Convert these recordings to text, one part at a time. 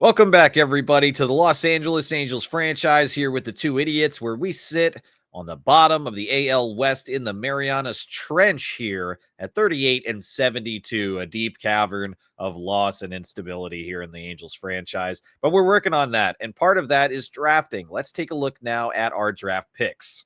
Welcome back, everybody, to the Los Angeles Angels franchise here with the two idiots, where we sit on the bottom of the AL West in the Marianas Trench here at 38 and 72, a deep cavern of loss and instability here in the Angels franchise. But we're working on that, and part of that is drafting. Let's take a look now at our draft picks.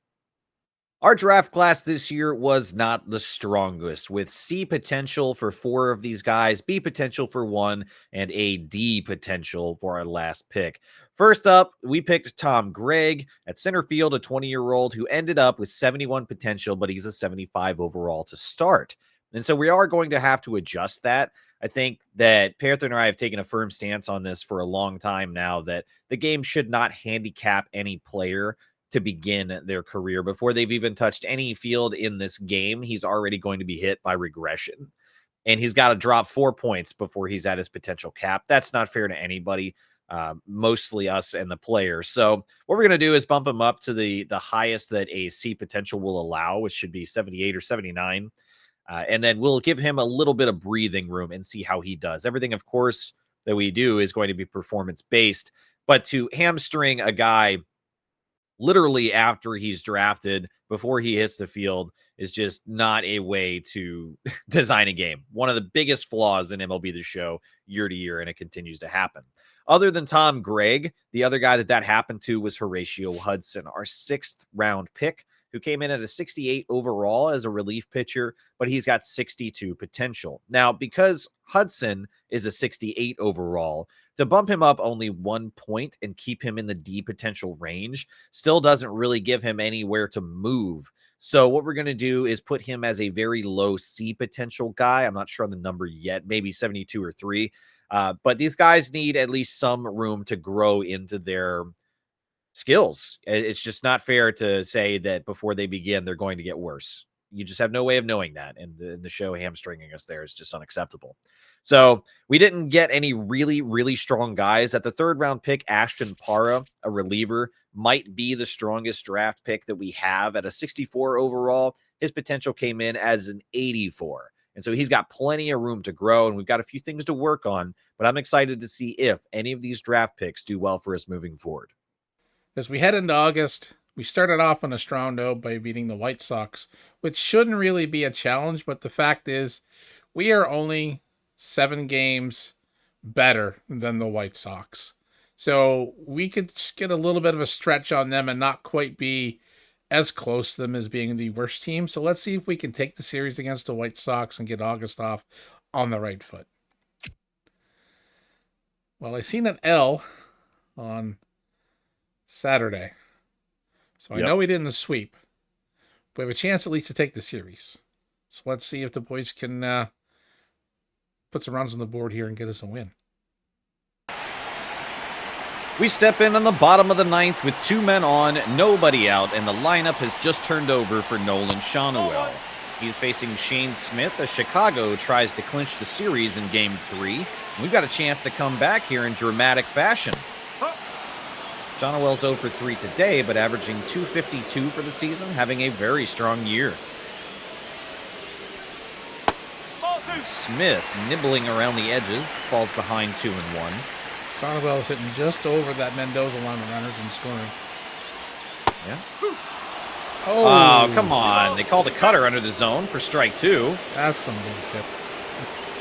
Our draft class this year was not the strongest, with C potential for 4 of these guys, B potential for 1, and a D potential for our last pick. First up, we picked Tom Gregg at center field, a 20-year-old who ended up with 71 potential, but he's a 75 overall to start. And so we are going to have to adjust that. I think that Panther and I have taken a firm stance on this for a long time now, that the game should not handicap any player to begin their career. Before they've even touched any field in this game, he's already going to be hit by regression. And he's got to drop 4 points before he's at his potential cap. That's not fair to anybody, mostly us and the players. So what we're going to do is bump him up to the highest that a C potential will allow, which should be 78 or 79. And then we'll give him a little bit of breathing room and see how he does. Everything, of course, that we do is going to be performance-based. But to hamstring a guy literally after he's drafted, before he hits the field, is just not a way to design a game. One of the biggest flaws in MLB The Show year to year, and it continues to happen. Other than Tom Gregg, the other guy that happened to was Horatio Hudson, our 6th round pick, who came in at a 68 overall as a relief pitcher, but he's got 62 potential. Now, because Hudson is a 68 overall, to bump him up only 1 point and keep him in the D potential range still doesn't really give him anywhere to move. So what we're going to do is put him as a very low C potential guy. I'm not sure on the number yet, maybe 72 or 3. But these guys need at least some room to grow into their skills. It's just not fair to say that before they begin, they're going to get worse. You just have no way of knowing that. And the show hamstringing us there is just unacceptable. So we didn't get any really, really strong guys. At the 3rd round pick, Ashton Para, a reliever, might be the strongest draft pick that we have at a 64 overall. His potential came in as an 84. And so he's got plenty of room to grow, and we've got a few things to work on. But I'm excited to see if any of these draft picks do well for us moving forward. As we head into August, we started off on a strong note by beating the White Sox, which shouldn't really be a challenge, but the fact is we are only 7 games better than the White Sox. So we could get a little bit of a stretch on them and not quite be as close to them as being the worst team. So let's see if we can take the series against the White Sox and get August off on the right foot. Well, I seen an L on Saturday. So I know we didn't sweep. We have a chance at least to take the series. So let's see if the boys can put some runs on the board here and get us a win. We step in on the bottom of the 9th with 2 men on, nobody out, and the lineup has just turned over for Nolan Shawnuel. He's facing Shane Smith as Chicago tries to clinch the series in Game 3. We've got a chance to come back here in dramatic fashion. Shawnuel's 0 for 3 today, but averaging .252 for the season, having a very strong year. Smith nibbling around the edges, falls behind 2-1. Shawnuel's hitting just over that Mendoza line of runners and scoring. Yeah. Oh, come on. They called a cutter under the zone for strike 2. That's some bullshit.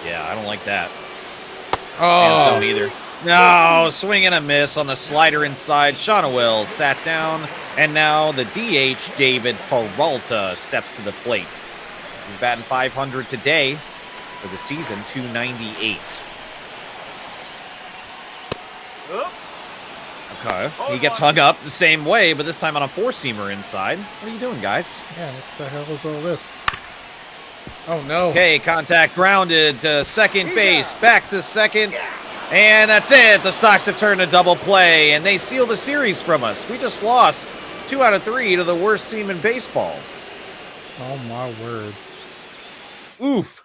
Yeah, I don't like that. Oh. Fans don't either. No, swing and a miss on the slider inside. Shawnuel sat down, and now the DH, David Peralta, steps to the plate. He's batting .500 today for the season, .298. Okay, he gets hung up the same way, but this time on a 4-seamer inside. What are you doing, guys? Yeah, what the hell is all this? Oh, no. Okay, contact grounded to second base, back to second. And that's it. The Sox have turned a double play, and they seal the series from us. We just lost 2 out of 3 to the worst team in baseball. Oh, my word. Oof.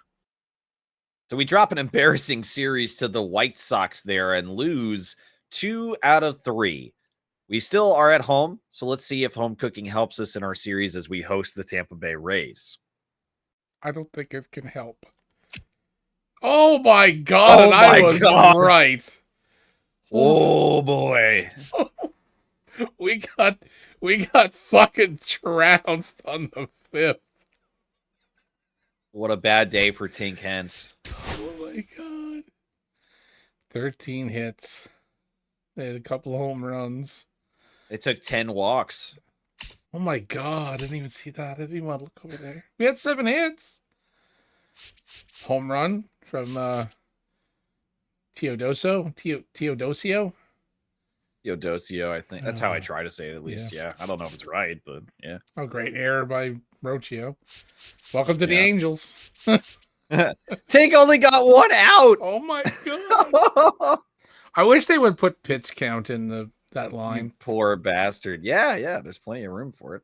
So we drop an embarrassing series to the White Sox there and lose 2 out of 3. We still are at home, so let's see if home cooking helps us in our series as we host the Tampa Bay Rays. I don't think it can help. Oh my God! I was right. Oh boy. we got fucking trounced on the 5th. What a bad day for Tink Hens. Oh my god. 13 hits. They had a couple of home runs. They took 10 walks. Oh my god, I didn't even see that. I didn't even want to look over there. We had 7 hits. Home run from Teodosio. Teodosio, I think. That's how I try to say it, at least. Yeah. Yeah. I don't know if it's right, but yeah. Oh, great error by Rocio. Welcome to the Yeah. Angels. Tink only got 1 out. Oh my god. I wish they would put pitch count in that line. Poor bastard. Yeah. There's plenty of room for it.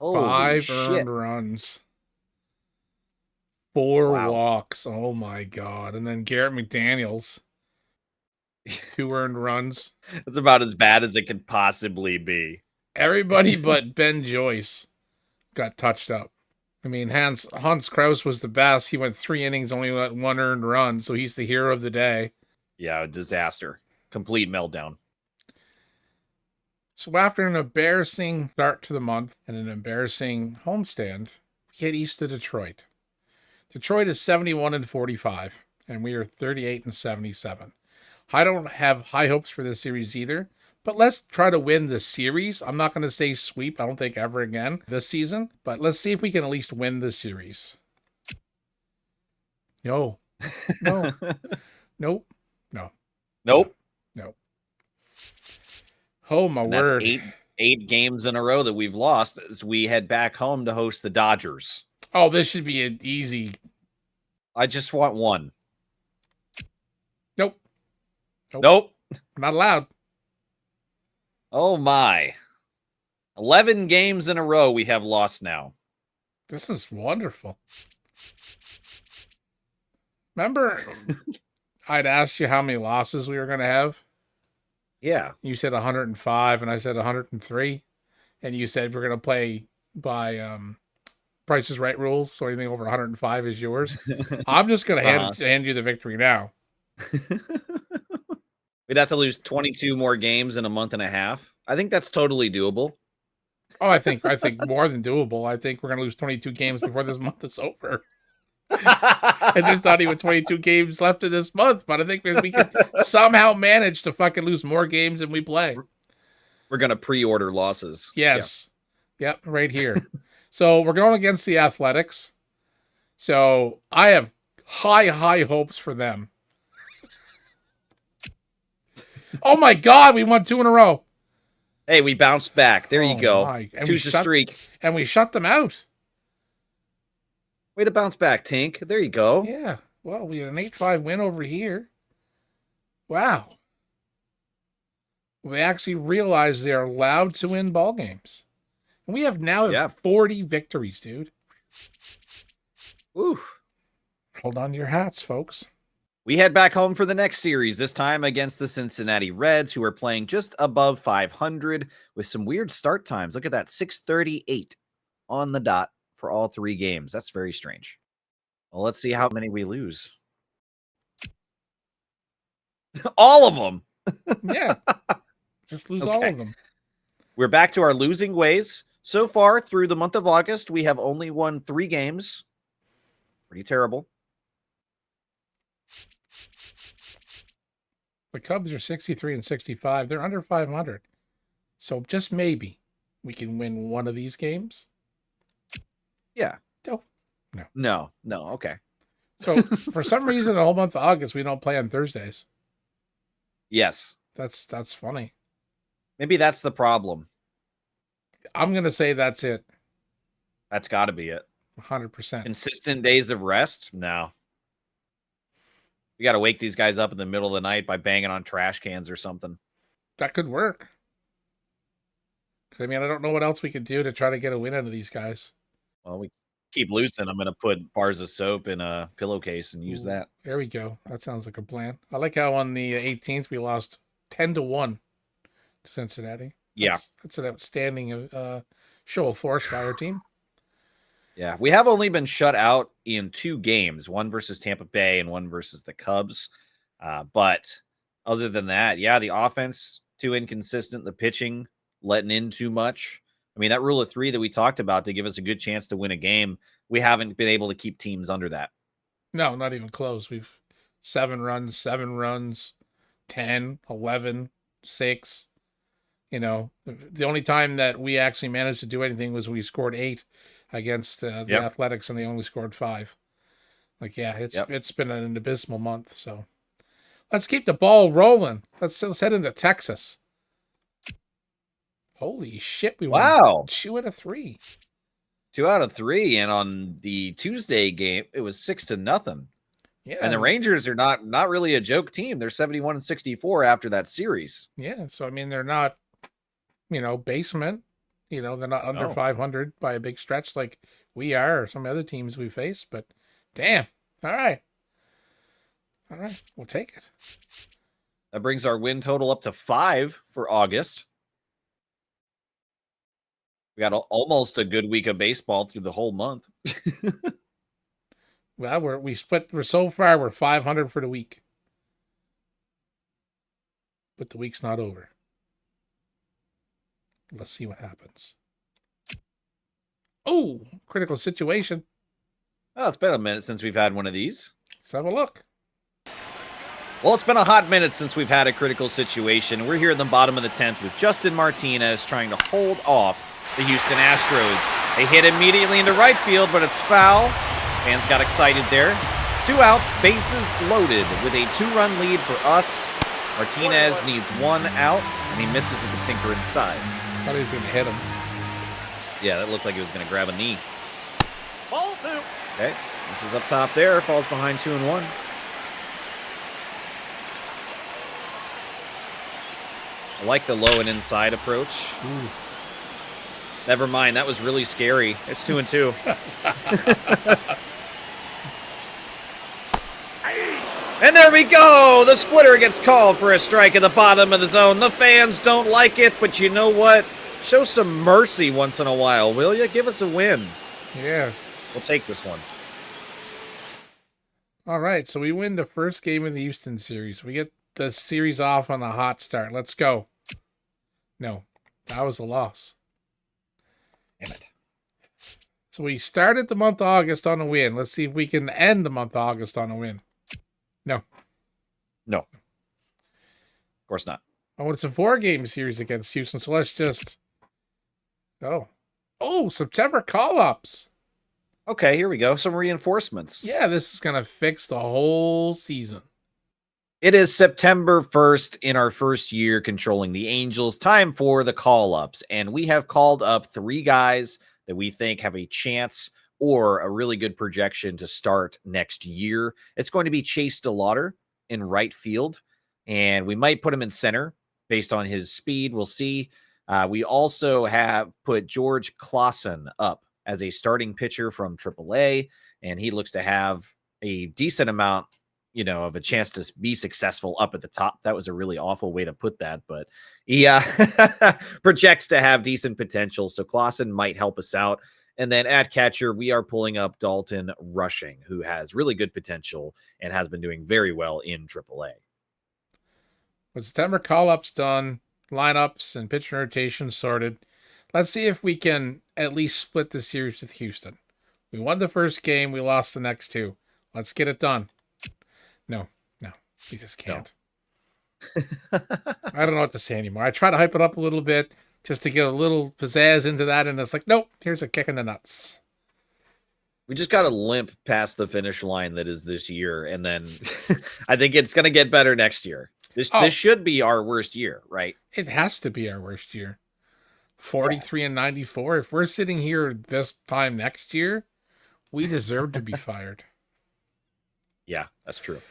Holy 5 shit. earned runs. 4 Wow. walks. Oh my god. And then Garrett McDaniels. 2 earned runs. That's about as bad as it could possibly be. Everybody but Ben Joyce got touched up. I mean, Hans Krause was the best. He went 3 innings, only let 1 earned run, so he's the hero of the day. Yeah, a disaster. Complete meltdown. So after an embarrassing start to the month and an embarrassing homestand, we head east to Detroit. Detroit is 71-45, and we are 38-77. I don't have high hopes for this series either, but let's try to win the series. I'm not going to say sweep, I don't think ever again this season, but let's see if we can at least win the series. No. Nope. Nope. Oh, my word. That's eight games in a row that we've lost as we head back home to host the Dodgers. Oh, this should be an easy. I just want 1. Nope. Not allowed. Oh my. 11 games in a row we have lost now. This is wonderful. Remember, I'd asked you how many losses we were going to have? Yeah. You said 105, and I said 103. And you said we're going to play by Price is Right rules, so anything over 105 is yours. I'm just going to hand you the victory now. We'd have to lose 22 more games in a month and a half. I think that's totally doable. Oh, I think more than doable. I think we're going to lose 22 games before this month is over. And there's not even 22 games left in this month, but I think we can somehow manage to fucking lose more games than we play. We're going to pre-order losses. Yes. Yep, right here. So we're going against the Athletics. So I have high hopes for them. Oh my God, we won 2 in a row. Hey, we bounced back. There you go. 2's the streak. And we shut them out. Way to bounce back, Tink. There you go. Yeah. Well, we had an 8-5 win over here. Wow. They actually realize they're allowed to win ball games. And we have now 40 victories, dude. Ooh. Hold on to your hats, folks. We head back home for the next series, this time against the Cincinnati Reds, who are playing just above 500 with some weird start times. Look at that, 6:38 on the dot for all 3 games. That's very strange. Well, let's see how many we lose. All of them. Yeah. Just lose all of them. We're back to our losing ways. So far, through the month of August, we have only won 3 games. Pretty terrible. The Cubs are 63-65. They're under 500. So just maybe we can win one of these games. Yeah. No. Okay. So for some reason, the whole month of August, we don't play on Thursdays. Yes. That's funny. Maybe that's the problem. I'm going to say that's it. That's got to be it. 100%. Consistent days of rest? No. We got to wake these guys up in the middle of the night by banging on trash cans or something. That could work. I mean, I don't know what else we could do to try to get a win out of these guys. Well, we keep losing. I'm going to put bars of soap in a pillowcase and use that. There we go. That sounds like a plan. I like how on the 18th we lost 10-1 to Cincinnati. That's an outstanding show of force by our team. Yeah, we have only been shut out in 2 games, one versus Tampa Bay and one versus the Cubs. But Other than that, yeah, the offense too inconsistent, the pitching letting in too much. I mean, that rule of 3 that we talked about to give us a good chance to win a game, we haven't been able to keep teams under that. No, not even close. We've 7 runs, 10, 11, 6. You know, the only time that we actually managed to do anything was we scored 8 against the Yep. Athletics, and they only scored 5. Like, yeah, it's been an abysmal month. So let's keep the ball rolling. Let's head into Texas. Holy shit, we won 2 out of 3. 2 out of 3, and on the Tuesday game, it was 6-0. Yeah, and the Rangers are not really a joke team. They're 71-64 after that series. Yeah, so I mean, they're not, basement. They're not under 500 by a big stretch like we are or some other teams we face. But damn, all right, we'll take it. That brings our win total up to 5 for August. We got almost a good week of baseball through the whole month. Well, we're so far we're 500 for the week, but the week's not over. Let's see what happens. Oh, critical situation. Oh, it's been a minute since we've had one of these. Let's have a look. Well, it's been a hot minute since we've had a critical situation. We're here in the bottom of the 10th with Justin Martinez trying to hold off the Houston Astros. They hit immediately into right field, but it's foul. Fans got excited there. 2 outs, bases loaded with a 2-run lead for us. Martinez needs 1 out, and he misses with the sinker inside. Thought he was going to hit him. Yeah, that looked like he was going to grab a knee. Ball 2. Okay, this is up top there. Falls behind 2-1. I like the low and inside approach. Ooh. Never mind, that was really scary. It's 2-2. And there we go! The splitter gets called for a strike at the bottom of the zone. The fans don't like it, but you know what? Show some mercy once in a while, will you? Give us a win. Yeah. We'll take this one. All right, so we win the first game of the Houston series. We get the series off on a hot start. Let's go. No, that was a loss. Damn it. So we started the month of August on a win. Let's see if we can end the month of August on a win. No. Of course not. Oh, it's a 4-game series against Houston, so let's just... Oh, September call-ups. Okay, here we go. Some reinforcements. Yeah, this is going to fix the whole season. It is September 1st in our first year controlling the Angels. Time for the call-ups. And we have called up 3 guys that we think have a chance or a really good projection to start next year. It's going to be Chase DeLauter in right field, and we might put him in center based on his speed. We'll see. We also have put George Clausen up as a starting pitcher from AAA, and he looks to have a decent amount, of a chance to be successful up at the top. That was a really awful way to put that, but he projects to have decent potential, so Clausen might help us out. And then at catcher, we are pulling up Dalton Rushing, who has really good potential and has been doing very well in AAA. With September call-ups done, lineups and pitcher rotation sorted, let's see if we can at least split the series with Houston. We won the first game. We lost the next 2. Let's get it done. No, we just can't. No. I don't know what to say anymore. I try to hype it up a little bit just to get a little pizzazz into that, and it's like, nope, here's a kick in the nuts. We just got to limp past the finish line that is this year, and then I think it's going to get better next year. This should be our worst year, right? It has to be our worst year. 43-94. If we're sitting here this time next year, we deserve to be fired. Yeah, that's true.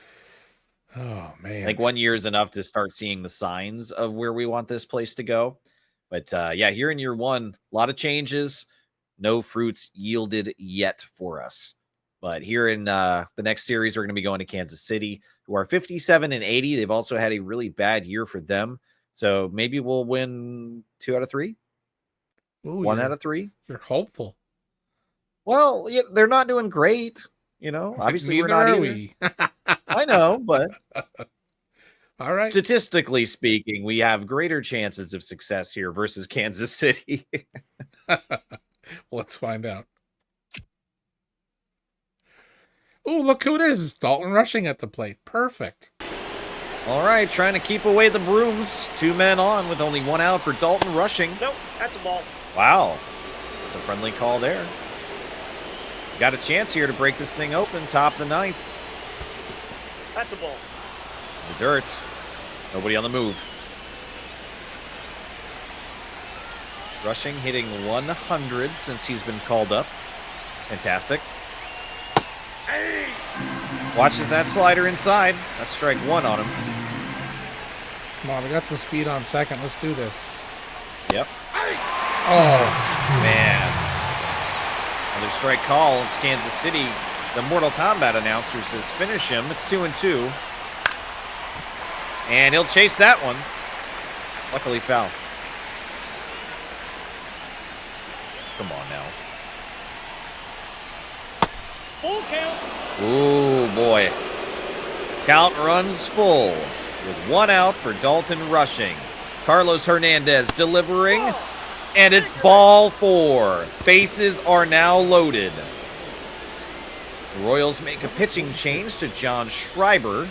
Oh, man. I think 1 year is enough to start seeing the signs of where we want this place to go. But yeah, here in year 1, a lot of changes, no fruits yielded yet for us. But here in the next series, we're going to be going to Kansas City, who are 57-80. They've also had a really bad year for them. So maybe we'll win 2 out of 3. Ooh, 1 out of 3. You're hopeful. Well, yeah, they're not doing great. Obviously we're not either. we. I know, but All All right. Statistically speaking, we have greater chances of success here versus Kansas City. Let's find out. Oh, look who it is. It's Dalton Rushing at the plate. Perfect. All right, trying to keep away the brooms. 2 men on with only 1 out for Dalton Rushing. Nope, that's a ball. Wow. That's a friendly call there. Got a chance here to break this thing open, top of the 9th. That's a ball. The dirt. Nobody on the move. Rushing hitting 100 since he's been called up. Fantastic. Hey! Watches that slider inside. That's strike 1 on him. Come on, we got some speed on second. Let's do this. Yep. Oh, Man. Another strike call. It's Kansas City. The Mortal Kombat announcer says finish him. It's 2-2. And he'll chase that one. Luckily foul. Come on now. Full count. Ooh, boy. Count runs full with 1 out for Dalton Rushing. Carlos Hernandez delivering, and it's ball 4. Bases are now loaded. The Royals make a pitching change to John Schreiber,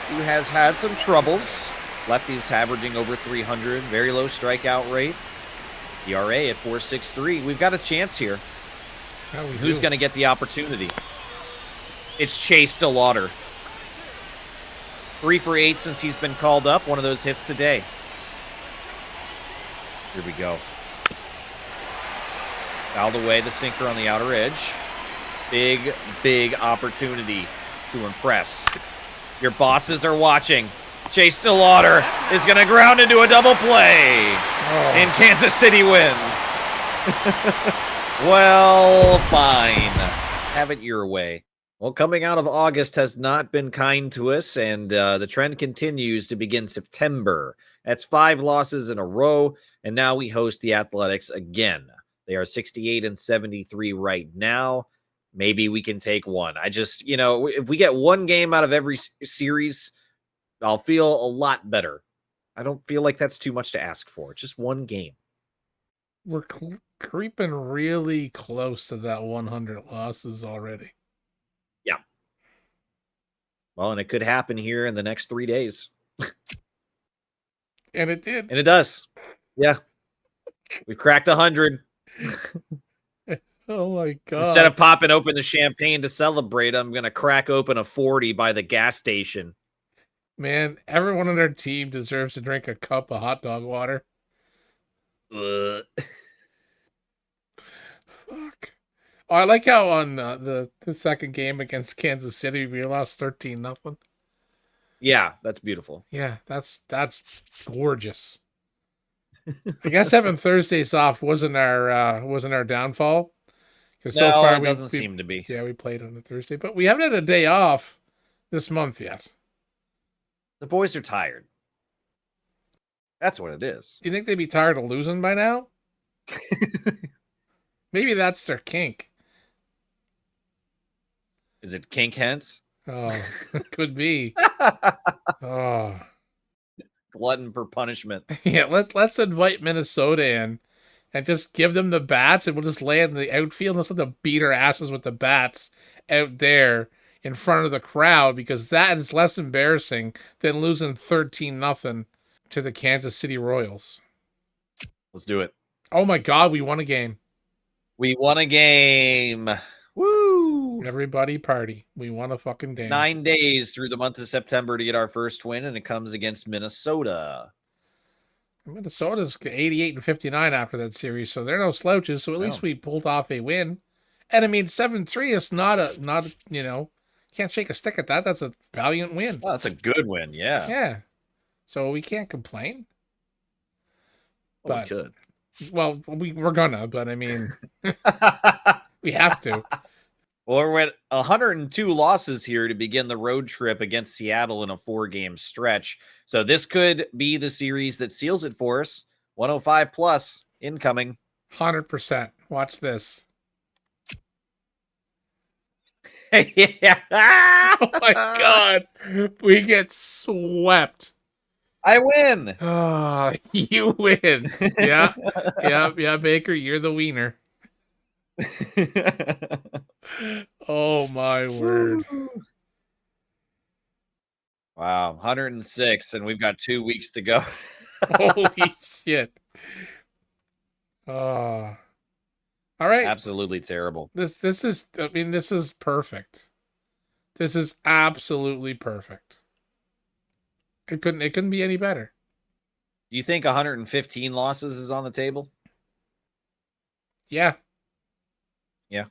who has had some troubles. Lefties averaging over 300, very low strikeout rate. ERA at 4.63. We've got a chance here. Who's going to get the opportunity? It's Chase DeLauder. 3 for 8 since he's been called up. One of those hits today. Here we go. Fouled away the sinker on the outer edge. Big, big opportunity to impress. Your bosses are watching. Chase DeLauder is going to ground into a double play. And Kansas City wins. Well, fine. Have it your way. Well, coming out of August has not been kind to us, and the trend continues to begin September. That's 5 losses in a row, and now we host the Athletics again. They are 68-73 right now. Maybe we can take one. I just, if we get one game out of every series, I'll feel a lot better. I don't feel like that's too much to ask for. Just one game. We're creeping really close to that 100 losses already. Yeah. Well, and it could happen here in the next 3 days. And it did. And it does. Yeah. We've cracked 100. Oh my God. Instead of popping open the champagne to celebrate, I'm going to crack open a 40 by the gas station. Man, everyone on their team deserves to drink a cup of hot dog water. Ugh. Fuck. Oh, I like how on the second game against Kansas City, we lost 13-0. Yeah, that's beautiful. Yeah, that's gorgeous. I guess having Thursdays off wasn't our downfall. Because No, so far it doesn't seem to be. Yeah, we played on a Thursday, but we haven't had a day off this month yet. The boys are tired. That's what it is. Do you think they'd be tired of losing by now? Maybe that's their kink. Is it kink hence? Oh, could be. Oh, Glutton for punishment. yeah. Let's invite Minnesota in and just give them the bats, and we'll just lay in the outfield and let's let them beat our asses with the bats out there in front of the crowd, because that is less embarrassing than losing 13-0 to the Kansas City Royals. Let's do it. Oh my God, we won a game. We won a game. Woo! Everybody party. We won a fucking game. 9 days through the month of September to get our first win, and it comes against Minnesota. Minnesota's 88-59 after that series, so they're no slouches. So at least we pulled off a win. And I mean, 7-3 is not a can't shake a stick at that. That's a valiant win. Oh, that's a good win, yeah. Yeah. So we can't complain. Well, we could. Well, we're gonna, but I mean, we have to. Well, we're at 102 losses here to begin the road trip against Seattle in a 4-game stretch. So this could be the series that seals it for us. 105 plus incoming. 100%. Watch this. Yeah. Oh my God. We get swept. I win. Ah, you win. Yeah. Yeah, Baker, you're the wiener. Oh my word. Wow, 106, and we've got 2 weeks to go. Holy shit. Ah. All right. Absolutely terrible. This is this is perfect. This is absolutely perfect. It couldn't be any better. Do you think 115 losses is on the table? Yeah. Yeah.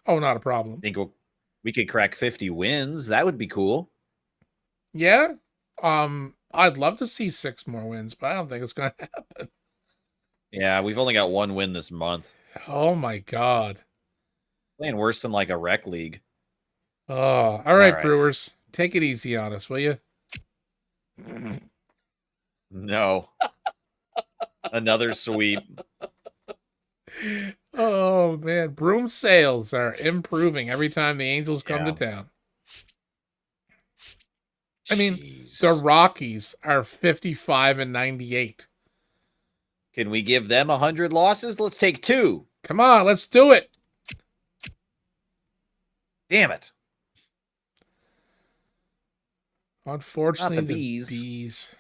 Oh, not a problem. Think we could crack 50 wins? That would be cool. Yeah. I'd love to see 6 more wins, but I don't think it's gonna happen. Yeah, we've only got 1 win this month. Oh my God. Playing worse than like a rec league. Oh, all right, All right. Brewers. Take it easy on us, will you? No. Another sweep. Oh man, broom sales are improving every time the Angels come to town. I mean, Jeez. the Rockies are 55-98. Can we give them 100 losses? Let's take 2. Come on, let's do it. Damn it. Unfortunately, Not the the Bees. Bees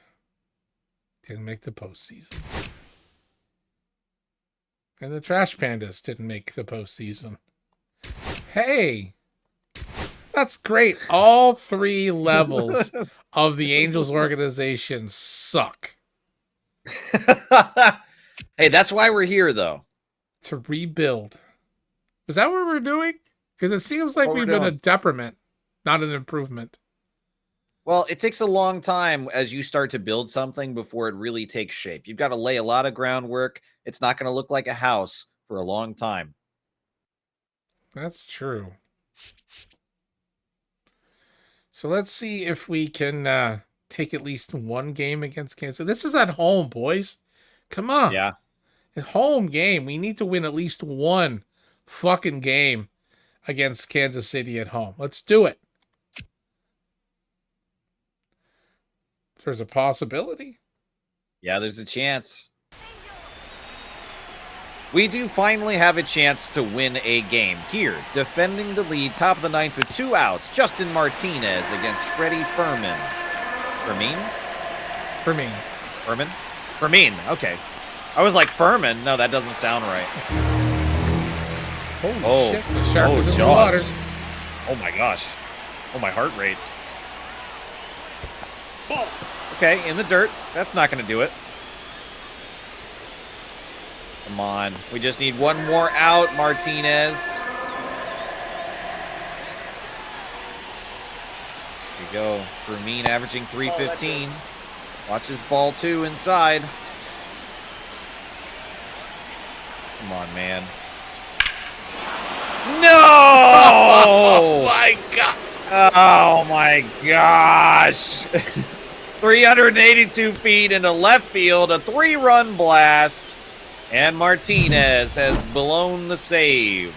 didn't make the postseason. And the Trash Pandas didn't make the postseason. Hey, that's great. All 3 levels of the Angels organization suck. Hey, that's why we're here, though. To rebuild. Is that what we're doing? Because it seems like What we're we've been a doing. detriment, not an improvement. Well, it takes a long time as you start to build something before it really takes shape. You've got to lay a lot of groundwork. It's not going to look like a house for a long time. That's true. So let's see if we can take at least 1 game against Kansas. This is at home, boys. Come on. Yeah. A home game. We need to win at least 1 fucking game against Kansas City at home. Let's do it. There's a possibility. Yeah, there's a chance. We do finally have a chance to win a game here. Defending the lead, top of the 9th with 2 outs. Justin Martinez against Freddie Furman. Fermin? Okay. I was like, Furman? No, that doesn't sound right. Holy shit. The shark was in the water. Oh my gosh. Oh, my heart rate. Ball. Okay, in the dirt. That's not going to do it. Come on. We just need 1 more out, Martinez. Here we go. Fermin averaging 315. Watch his ball, too, inside. Come on, man. No! Oh my God. Oh my gosh. 382 feet into left field, a 3-run blast, and Martinez has blown the save.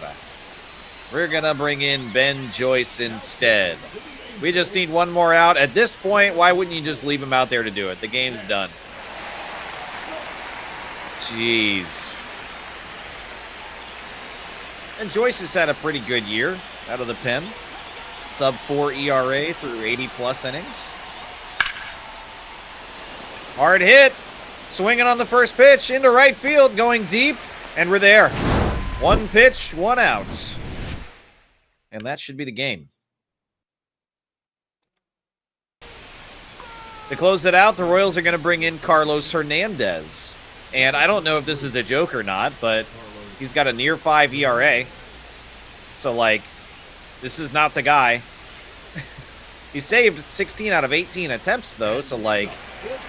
We're going to bring in Ben Joyce instead. We just need 1 more out. At this point, why wouldn't you just leave him out there to do it? The game's done. Jeez. And Joyce has had a pretty good year out of the pen. Sub-4 ERA through 80-plus innings. Hard hit. Swinging on the first pitch into right field, going deep, and we're there. 1 pitch, 1 out. And that should be the game. To close it out, the Royals are going to bring in Carlos Hernandez. And I don't know if this is a joke or not, but he's got a near 5 ERA. So, like, this is not the guy. He saved 16 out of 18 attempts, though. So, like,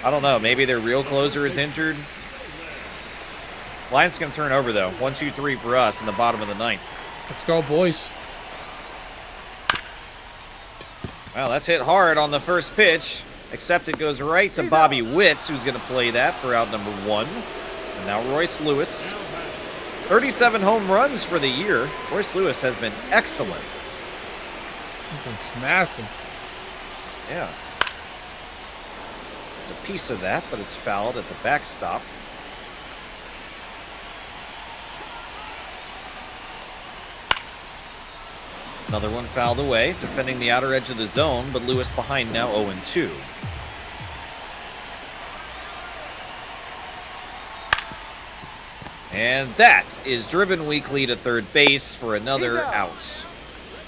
I don't know. Maybe their real closer is injured. Lions going to turn over, though. 1-2-3 for us in the bottom of the 9th. Let's go, boys. Well, that's hit hard on the first pitch. Except it goes right to Bobby Witts, who's going to play that for out number 1. And now Royce Lewis. 37 home runs for the year. Royce Lewis has been excellent. You can smash him. Yeah. It's a piece of that, but it's fouled at the backstop. Another one fouled away, defending the outer edge of the zone, but Lewis behind now 0-2. And that is driven weakly to third base for another out.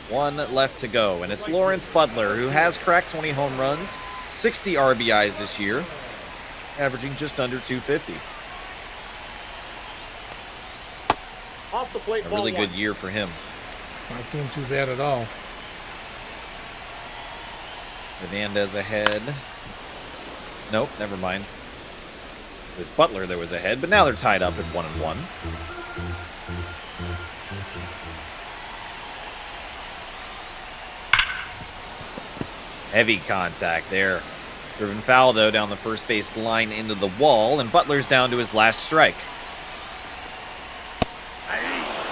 One left to go, and it's Lawrence Butler, who has cracked 20 home runs, 60 RBIs this year, averaging just under 250. Off the plate, A ball really one. good year for him. Not doing too bad at all. Hernandez ahead. Nope, never mind. It was Butler that was ahead, but now they're tied up at 1-1. Heavy contact there. Driven foul, though, down the first base line into the wall, and Butler's down to his last strike.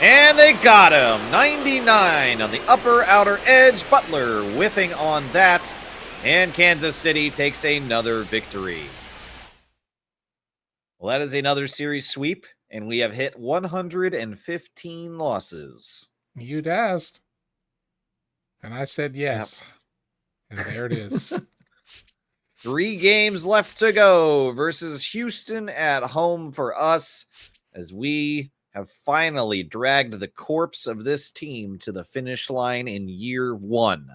And they got him. 99 on the upper outer edge. Butler whiffing on that. And Kansas City takes another victory. Well, that is another series sweep, and we have hit 115 losses. You'd asked. And I said yes. And there it is. 3 games left to go versus Houston at home for us, as we have finally dragged the corpse of this team to the finish line in year 1. I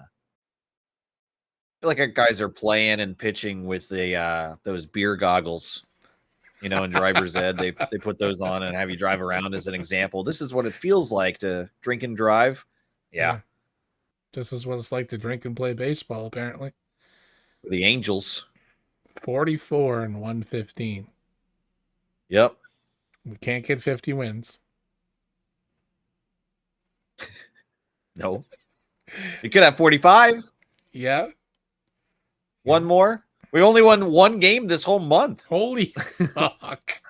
feel like our guys are playing and pitching with the those beer goggles, you know, in driver's ed. They put those on and have you drive around as an example. This is what it feels like to drink and drive. Yeah. This is what it's like to drink and play baseball, apparently. The Angels. 44 and 115. Yep. We can't get 50 wins. No. You could have 45. Yeah. One more. We only won 1 game this whole month. Holy fuck.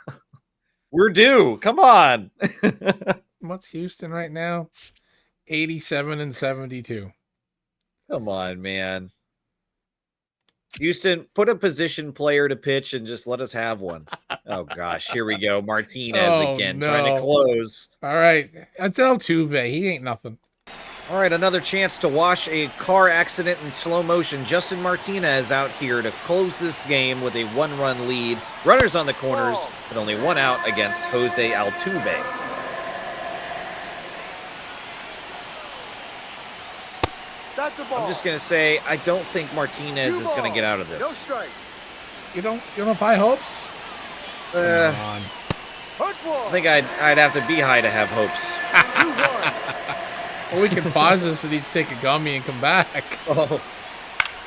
We're due. Come on. What's Houston right now? 87 and 72. Come on, man. Houston, put a position player to pitch and just let us have one. Oh, gosh. Here we go. Martinez again, trying to close. All right. It's Altuve. He ain't nothing. All right, another chance to watch a car accident in slow motion. Justin Martinez out here to close this game with a 1-run lead. Runners on the corners, but only 1 out against Jose Altuve. That's a ball. I'm just going to say, I don't think Martinez is going to get out of No this. strike. You don't have high hopes? Come on. Hurt ball. I think I'd have to be high to have hopes. 2-1. Well, we can pause this and each take a gummy and come back. Oh.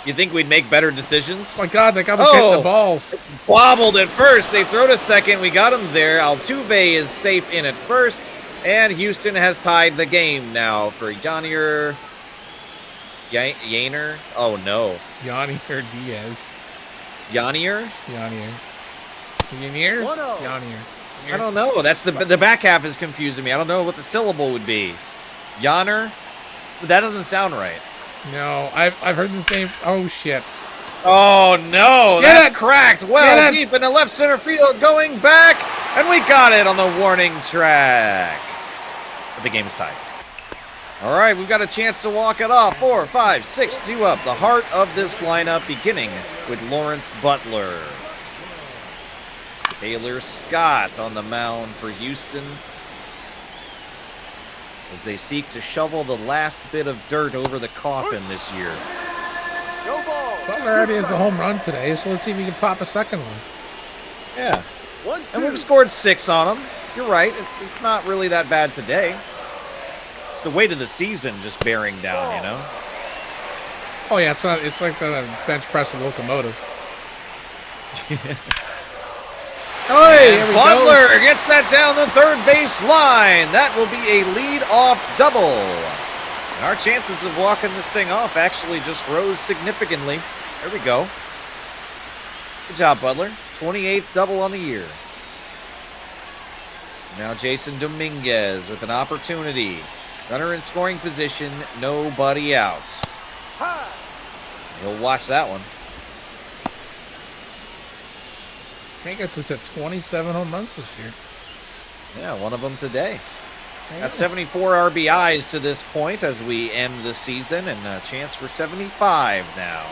You think we'd make better decisions? Oh my God, they got to get the balls. Bobbled at first. They throw to second. We got him there. Altuve is safe in at first. And Houston has tied the game now for Yanier. Yainer? Oh, no. Yanier Diaz. Yanier? Yanier. Yanier? 1-0. Yanier. I don't know. That's the back half is confusing me. I don't know what the syllable would be. Yonner? That doesn't sound right. No, I've heard this name. Oh, shit. Oh, no. Get That's it! cracked. Well, Get it! deep in the left center field, going back. And we got it on the warning track. But the game's tied. All right, we've got a chance to walk it off. 4, 5, 6, due up. The heart of this lineup, beginning with Lawrence Butler. Taylor Scott on the mound for Houston, as they seek to shovel the last bit of dirt over the coffin this year. No ball. Butler already has a home run today, so let's see if he can pop a second one. Yeah, 1-2. and we've scored 6 on them. You're right. It's not really that bad today. It's the weight of the season just bearing down, you know? Oh, yeah, it's like the bench press a locomotive. Oh, here we Butler go. gets that down the third base line. That will be a lead-off double. And our chances of walking this thing off actually just rose significantly. There we go. Good job, Butler. 28th double on the year. Now Jason Dominguez with an opportunity. Runner in scoring position, nobody out. You'll watch that one. Vegas is at 27 home runs this year. Yeah, one of them today. Got 74 RBIs to this point as we end the season, and a chance for 75 now.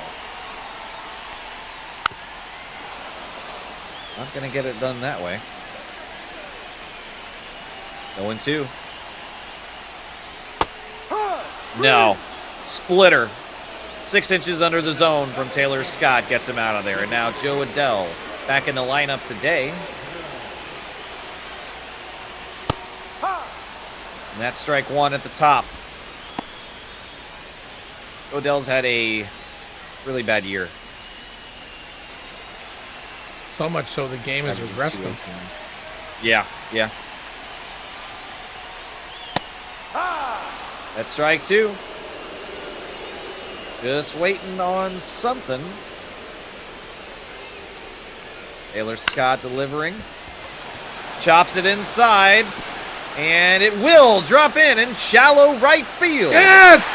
Not going to get it done that way. 0-2. No. Splitter. 6 inches under the zone from Taylor Scott gets him out of there. And now Joe Adell back in the lineup today. And that's strike one at the top. Odell's had a really bad year. So much so the game has regressed him. Yeah. That's strike two. Just waiting on something. Taylor Scott delivering. Chops it inside. And it will drop in shallow right field. Yes!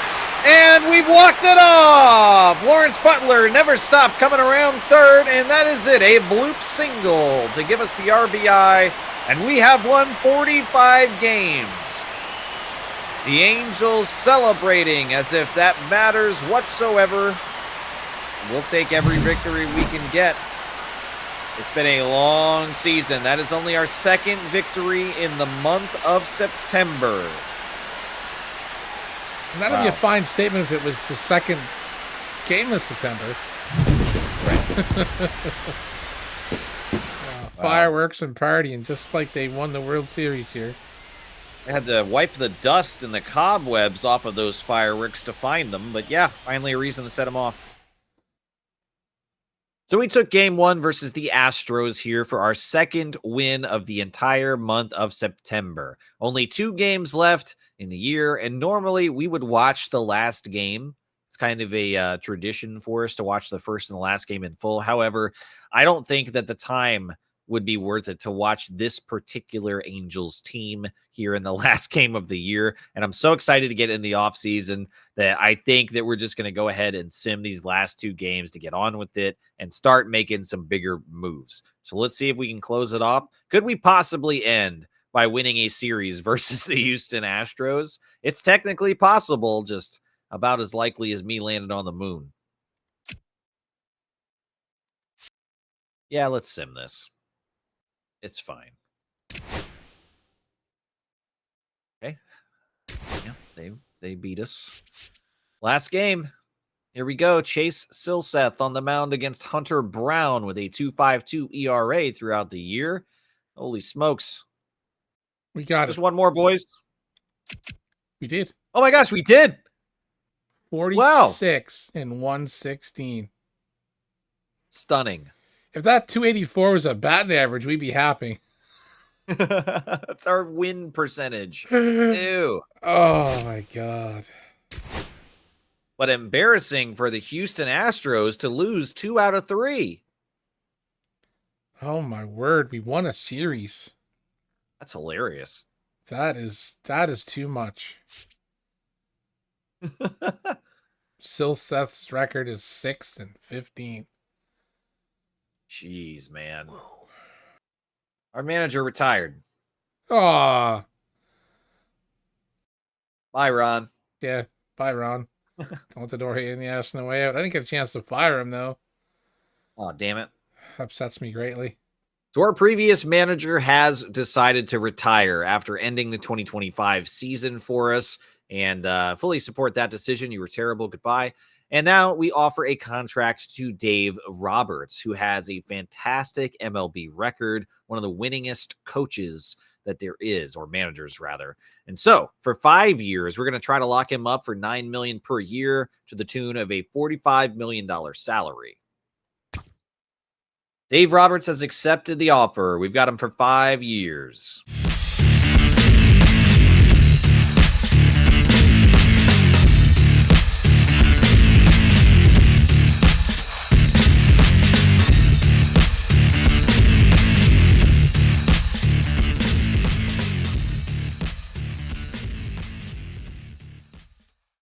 And we've walked it off. Lawrence Butler never stopped coming around third, and that is it. A bloop single to give us the RBI, and we have won 45 games. The Angels celebrating as if that matters whatsoever. We'll take every victory we can get. It's been a long season. That is only our second victory in the month of September. And that'd be a fine statement if it was the second game of September. Fireworks and partying, just like they won the World Series here. I had to wipe the dust and the cobwebs off of those fireworks to find them, but yeah, finally a reason to set them off. So we took game one versus the Astros here for our second win of the entire month of September. Only 2 games left in the year, and normally we would watch the last game. It's kind of a tradition for us to watch the first and the last game in full. However, I don't think that the time would be worth it to watch this particular Angels team here in the last game of the year. And I'm so excited to get in the offseason that I think that we're just going to go ahead and sim these last 2 games to get on with it and start making some bigger moves. So let's see if we can close it off. Could we possibly end by winning a series versus the Houston Astros? It's technically possible, just about as likely as me landing on the moon. Yeah, let's sim this. It's fine. Okay. Yeah, they beat us. Last game. Here we go. Chase Silseth on the mound against Hunter Brown with a 2.52 ERA throughout the year. Holy smokes. We got Just it. one more, boys. We did. Oh my gosh, we did. 46 and 116. Stunning. If that 284 was a batting average, we'd be happy. That's our win percentage. Ew. Oh my God. But embarrassing for the Houston Astros to lose 2 out of 3. Oh my word. We won a series. That's hilarious. That is too much. Silseth's record is 6 and 15. Jeez, man. Our manager retired. Aw. Bye, Ron. Yeah. Bye, Ron. Don't let the door hit you in the ass on the way out. I didn't get a chance to fire him, though. Oh, damn it. Upsets me greatly. So our previous manager has decided to retire after ending the 2025 season for us, and fully support that decision. You were terrible. Goodbye. And now we offer a contract to Dave Roberts, who has a fantastic MLB record, one of the winningest coaches that there is, or managers rather. And so for 5 years, we're going to try to lock him up for $9 million per year to the tune of a $45 million salary. Dave Roberts has accepted the offer. We've got him for 5 years.